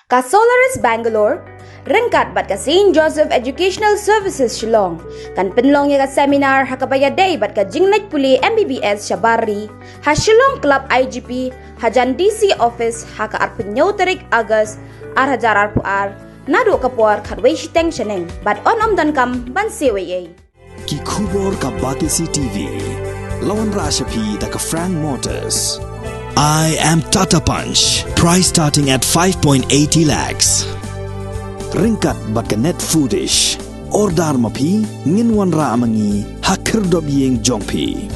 Ka Solaris Bangalore, rengkat bat ka St. Joseph Educational Services Shillong, kan penlong ya ka seminar hakabaya day bat ka Jinglet Puli MBBS Shabari, ha Shillong Club IGP, hajan DC Office haka arpenyaw tarik Agas, hajar arpuar, nado kapuar kadway shiteng sheneng, bat on dan kam ban seweye. Ki khubor ka Batisi TV, lawan Rashapi da ka Frank Motors. I am Tata Punch, price starting at 5.80 lakhs. Ringkat bat ka net foodish, ordar mapi, nginwan ra amangi, hakir dobiyeng jongpi.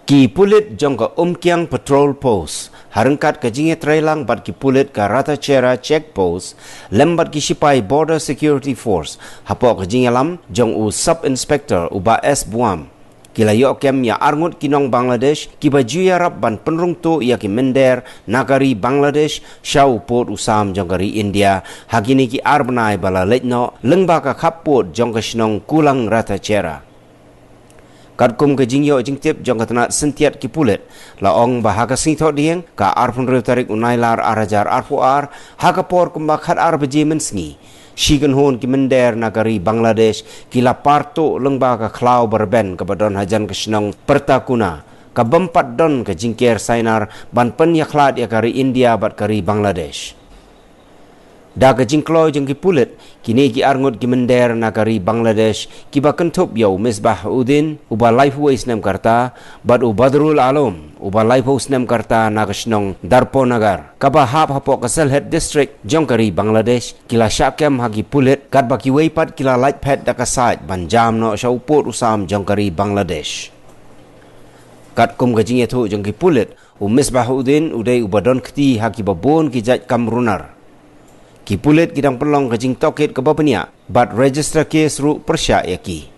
Ki pulit jong ka Umkiang Patrol Post, harengkat ka jinge trailang bat ki pulit ka Ratachera Check Post, lembat ki Sipai Border Security Force, hapo ka jinge lam jong u Sub Inspector uba S Buam. Kila yo kem ya arngut kinong Bangladesh, ki baju ya rap ban penrung tu ya ki mender nagari Bangladesh, syau port usam jong kari India, hagini ki arbnai bala letno, lengba ka kapot jong ka sinong kulang Ratachera. Kadkum ke jingyo jingtip jong katanat sentiat ki pulit la ong bahaga singthot dieng ka arpun rew tarik unailar arajar arpuar hakapor kumbakhat arbeje mensngi shigan hon ki mender nagari Bangladesh kila parto lengba ka klau berben ka badon hajan kesnong pertakuna ka bempat don ke jingker sainar ban pen yaklat ya kari India bat kari Bangladesh. Daga jingklo jeng ki pulit kini ki arngut ki mender nagari Bangladesh ki bakentup yau Misbah Udin uba Lifeway Snem Karta bad u Badrul Alom uba Lifeway Snem Karta nagasnong Darpo Nagar kaba hap hapok Kaselhet District jong kari Bangladesh kila syakem hagi pulit kat baki weipat kila lightpad dakasait banjam no syauput usam jong kari Bangladesh. Kat kum gajing itu jong ki pulit u Misbah Udin udai ubadon keti hagi babon ki jaj kamrunar. Ki pulit kidang pelong kajing toket ke bapenia, bat register case ru persya yaki.